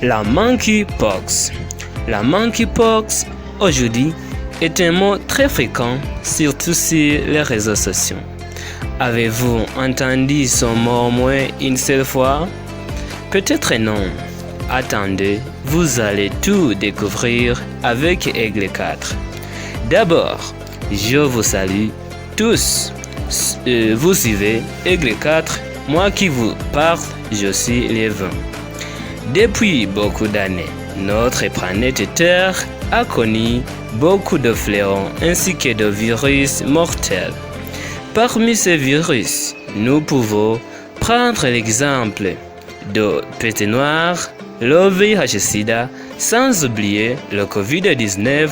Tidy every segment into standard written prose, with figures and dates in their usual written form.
La monkeypox. La monkeypox, aujourd'hui, est un mot très fréquent, surtout sur les réseaux sociaux. Avez-vous entendu son mot au moins une seule fois? Peut-être non. Attendez, vous allez tout découvrir avec Aigle 4. D'abord, je vous salue tous. Vous suivez Aigle 4, moi qui vous parle, je suis Lévin. Depuis beaucoup d'années, notre planète Terre a connu beaucoup de fléaux ainsi que de virus mortels. Parmi ces virus, nous pouvons prendre l'exemple de peste noire, le VIH-Sida, sans oublier le Covid-19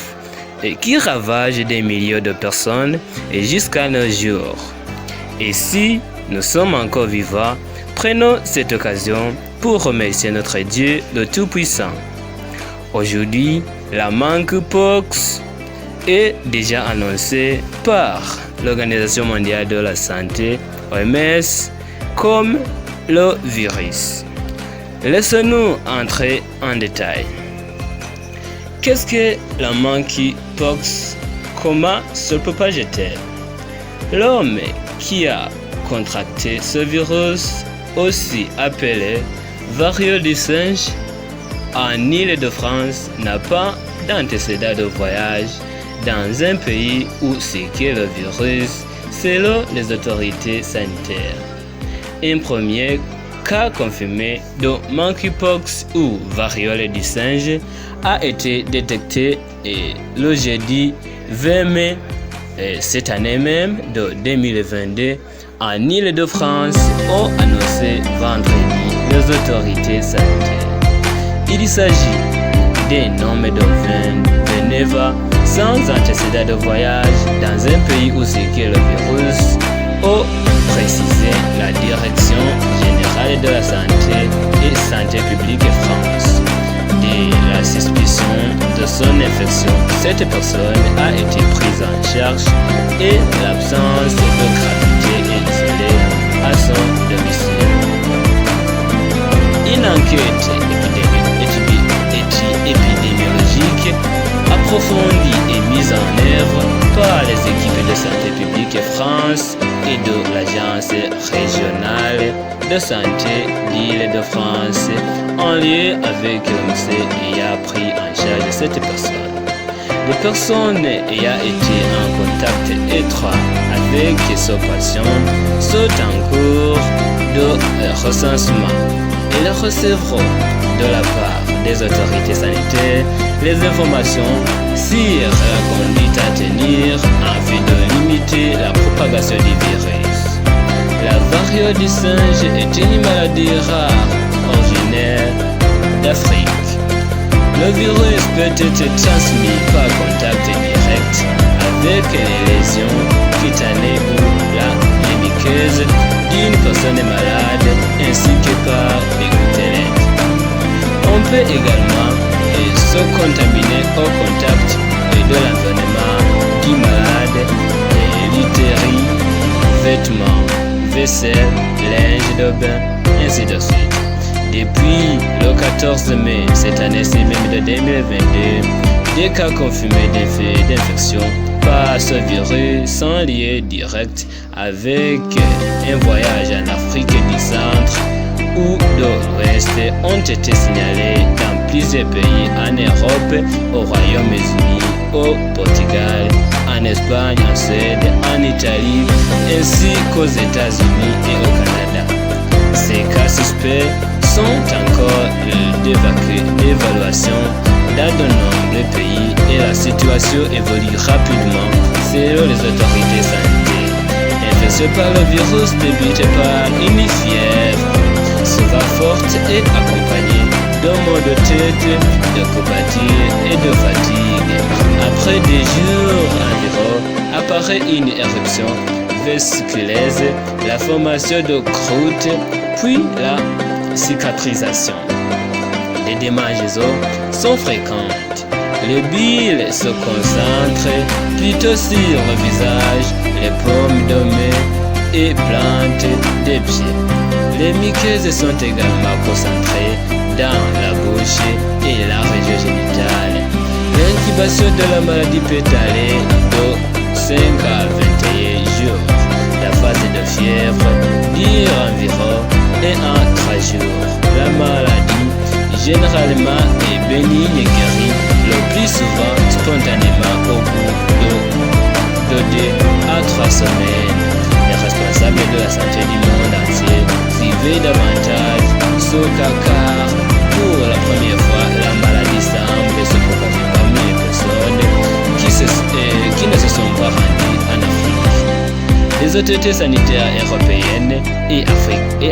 qui ravage des millions de personnes jusqu'à nos jours. Et si nous sommes encore vivants, prenons cette occasion pour remercier notre Dieu le Tout-Puissant. Aujourd'hui, la monkeypox est déjà annoncée par l'Organisation mondiale de la santé, OMS, comme le virus. Laissons-nous entrer en détail. Qu'est-ce que la monkeypox? Comment se propage-t-elle? L'homme qui a contracté ce virus, aussi appelé variole du singe, en Île-de-France, n'a pas d'antécédent de voyage dans un pays où circule le virus, selon les autorités sanitaires. Un premier cas confirmé de monkeypox ou variole du singe a été détecté le jeudi 20 mai cette année même de 2022 en Île-de-France, ont annoncé vendredi les autorités sanitaires. Il s'agit d'un homme de 29 ans sans antécédent de voyage dans un pays où circule le virus, a précisé la Direction générale de la santé et santé publique France. De la suspicion de son infection, cette personne a été prise en charge et l'absence de gravité est isolée à son domicile. Une enquête épidémiologique approfondie et mise en œuvre par les équipes de santé publique France et de l'Agence régionale de santé d'Île-de-France en lien avec l'OMS ayant pris en charge cette personne. Les personnes ayant été en contact étroit avec ce patient sont en cours de recensement. Ils recevront de la part des autorités sanitaires les informations sur la conduite à tenir en vue de limiter la propagation du virus. La variole du singe est une maladie rare originaire d'Afrique. Le virus peut être transmis par contact direct avec les lésions cutanées ou les muqueuses d'une personne malade ainsi que par les gouttelettes. On peut également se contaminer au contact de l'environnement du malade, literie, vêtements, vaisselle, linge de bain, ainsi de suite. Depuis le 14 mai, cette année-ci même de 2022, des cas confirmés d'effets d'infection par ce virus sans lien direct avec un voyage en Afrique du Centre ou de l'Ouest ont été signalés dans plusieurs pays en Europe, au Royaume-Uni, au Portugal, en Espagne, en Suède, en Italie, ainsi qu'aux États-Unis et au Canada. Ces cas suspects sont encore d'évaluation dans de nombreux pays et la situation évolue rapidement selon les autorités sanitaires. Infecté par le virus débute par une fièvre souvent forte et accompagnée d'un mal de tête, de courbatures et de fatigue. Après des jours environ, apparaît une éruption vésiculaire, la formation de croûte, puis la cicatrisation. Les démangeaisons sont fréquentes. Les billes se concentrent plutôt sur le visage, les paumes de main et plantes des pieds. Les muqueuses sont également concentrées dans la bouche et la région génitale. L'incubation de la maladie peut aller de 5 à 21 jours. La phase de fièvre dure environ 1 à 3 jours. La maladie généralement est bénigne et guérie le plus souvent spontanément au bout de 2 à 3 semaines. Les responsables de la santé du monde entier suivaient davantage ce car pour la première fois la maladie semble se propager parmi les personnes qui ne se sont pas rendues en Afrique. Les autorités sanitaires européennes et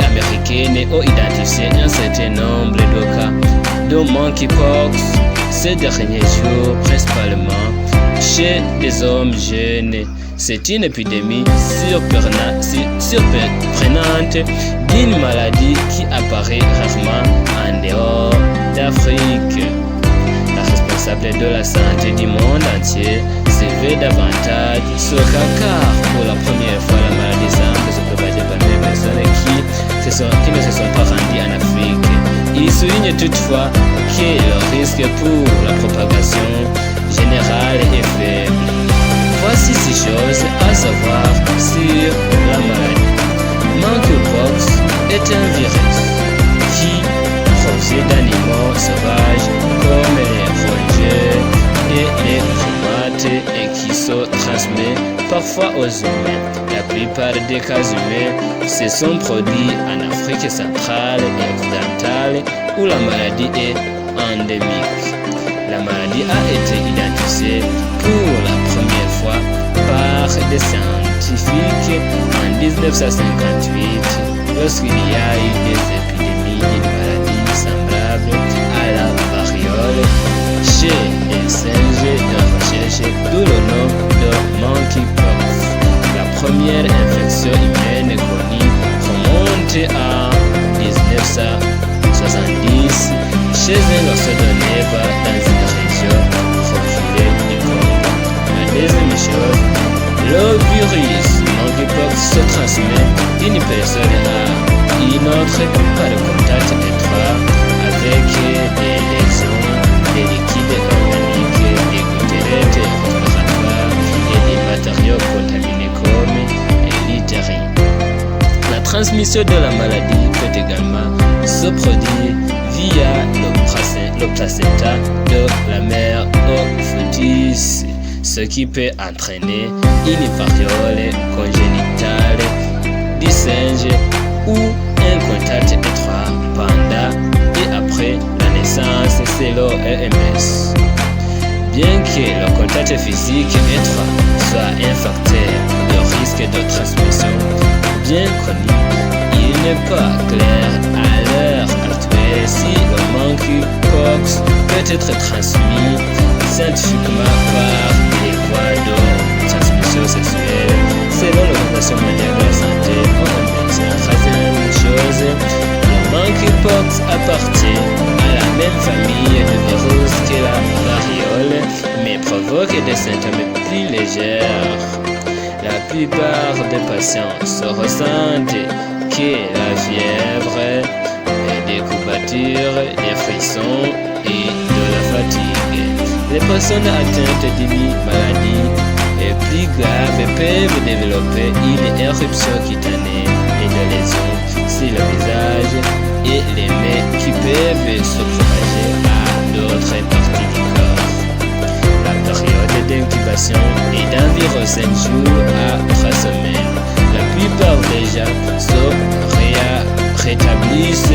américaines ont identifié un certain nombre de cas de monkeypox ces derniers jours, principalement chez les hommes jeunes. C'est une épidémie surprenante d'une maladie qui apparaît rarement en dehors d'Afrique. La responsable de la santé du monde entier suivait davantage ce car pour la première fois la maladie semble se propager parmi les personnes qui ne se sont pas rendues en Afrique. Il souligne toutefois que le risque pour la propagation générale est faible. Voici 6 choses à savoir sur la maladie. Monkeypox est un virus qui provient d'animaux sauvages comme les rongeurs et les primates et qui se transmet parfois aux humains. La plupart des cas humains se sont produits en Afrique centrale et occidentale où la maladie est endémique. La maladie a été identifiée pour la première fois par des scientifiques en 1958 lorsqu'il y a eu des épidémies d'une maladie semblable à la variole chez les singes de recherche, d'où le nom de monkeypox. La première infection humaine connue remonte à 1970 chez un oiseau de Neva dans une région reculée du Congo. La deuxième chose, le virus monkeypox se transmet d'une personne à une autre par le contact étroit avec des lésions, des liquides organiques, des gouttelettes respiratoires et des matériaux contaminés comme l'itérine. La transmission de la maladie peut également se produire via le placenta de la mère au fœtus, ce qui peut entraîner une variole congénitale du singe ou un contact étroit pendant et après la naissance selon l'OMS. Bien que le contact physique étroit soit un facteur de risque de transmission bien connu, il n'est pas clair à l'heure actuelle si le monkeypox peut être transmis scientifiquement par les voies de transmission sexuelle selon l'Organisation mondiale de la santé, OMS. La troisième chose, le monkeypox appartient à la même famille de virus que la variole, mais provoque des symptômes plus légers. La plupart des patients se ressentent que la fièvre, des courbatures, des frissons et de la fatigue. Les personnes atteintes d'une maladie plus grave peuvent développer une éruption cutanée et des lésions sur le visage et les mains qui peuvent se propager à d'autres parties du corps. La période d'incubation est d'environ 5 jours à 3 semaines. La plupart des gens se rétablissent en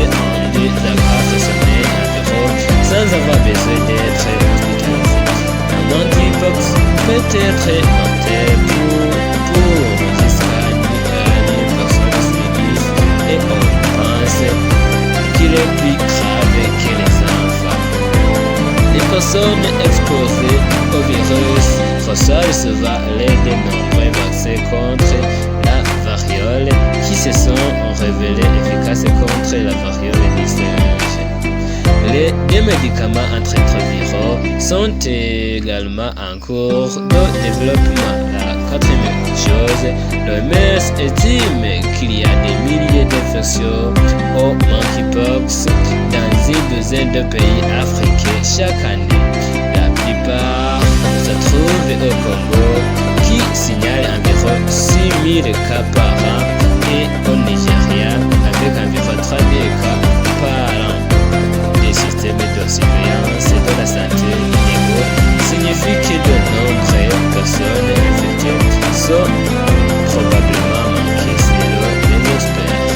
2 à 4 semaines environ sans avoir besoin d'être hospitalisés. La monkeypox peut être mortel pour jusqu'à 1000 personnes suivies et on pense qu'il est plus grave que les enfants. Les personnes exposées au virus reçoivent souvent l'aide de nombreux vaccins contre la variole qui se sont révélés efficaces contre la variole du singe. Les deux médicaments antirétroviraux sont également en cours de développement. La quatrième chose, l'OMS estime qu'il y a des milliers d'infections au monkeypox dans quasi douzaine de pays africains chaque année. La plupart se trouvent au Congo, qui signale environ 6 000 cas par an, et au Nigeria, avec environ 3 000 cas par an. Des systèmes de surveillance de la santé inégaux signifie que de nombreuses personnes infectées sont probablement manquées selon les experts.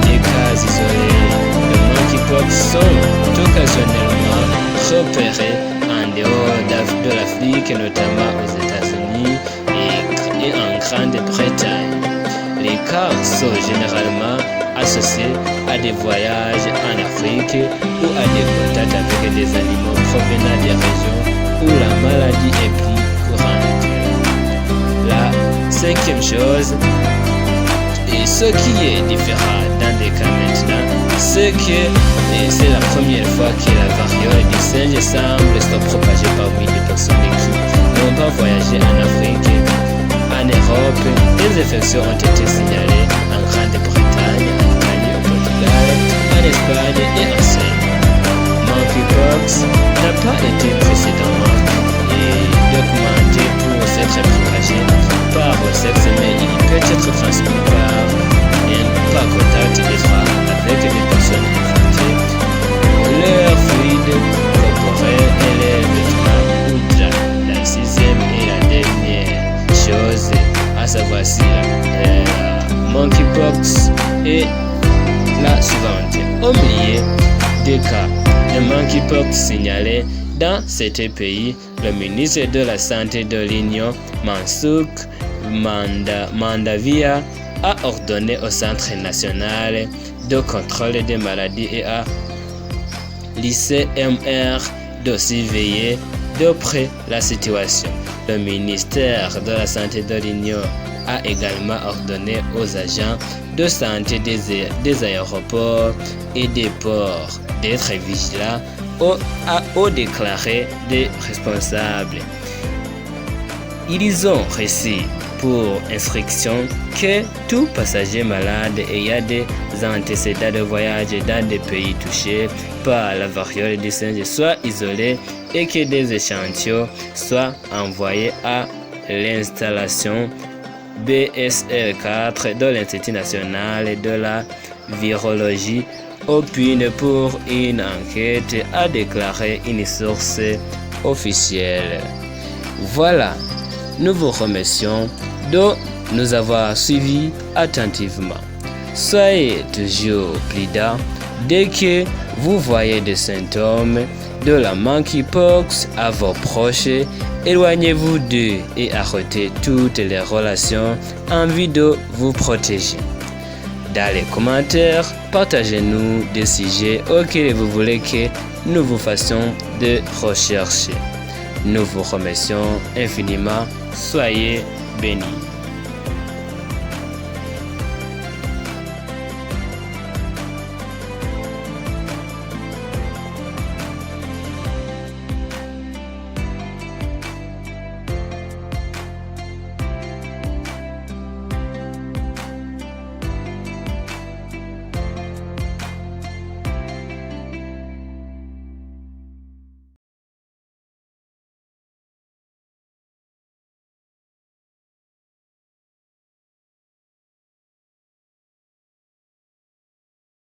Les cas isolés de monkeypox sont occasionnellement repérés en dehors de l'Afrique, notamment aux États-Unis et en Grande-Bretagne. Les cas sont généralement associés à des voyages en Afrique ou à des contacts avec des animaux provenant des régions où la maladie est plus courante. La cinquième chose, et ce qui est différent dans des cas maintenant, c'est que c'est la première fois que la variole du singe semble se propager parmi les personnes qui n'ont pas voyagé en Afrique. En Europe, des infections ont été signalées en Grande-Bretagne, en Italie, au Portugal, en Espagne et en Suède. Monkeypox n'a pas été précédemment documenté pour s'être propagé par le sexe, mais il peut être transmis par contact étroit avec des personnes infectées, leur fluide corporel et les vêtements ou la sixième et la dernière chose à savoir si la monkeypox est la suivante. Au milieu des cas de monkeypox signalés dans certains pays, le ministre de la Santé de l'Union, Mansouk Mandavia, a ordonné au Centre national de contrôle des maladies et à l'ICMR de surveiller de près la situation. Le ministère de la Santé de l'Union a également ordonné aux agents de santé des aéroports et des ports d'être vigilants aux déclarés des responsables. Ils ont reçu pour instruction que tout passager malade ayant des antécédents de voyage dans des pays touchés par la variole du singe soit isolé et que des échantillons soient envoyés à l'installation BSL4 de l'Institut national de la virologie au PUN pour une enquête, a déclaré une source officielle. Voilà, nous vous remercions de nous avoir suivis attentivement. Soyez toujours prudents dès que vous voyez des symptômes de la monkeypox à vos proches. Éloignez-vous d'eux et arrêtez toutes les relations en vue de vous protéger. Dans les commentaires, partagez-nous des sujets auxquels vous voulez que nous vous fassions des recherches. Nous vous remercions infiniment. Soyez bénis.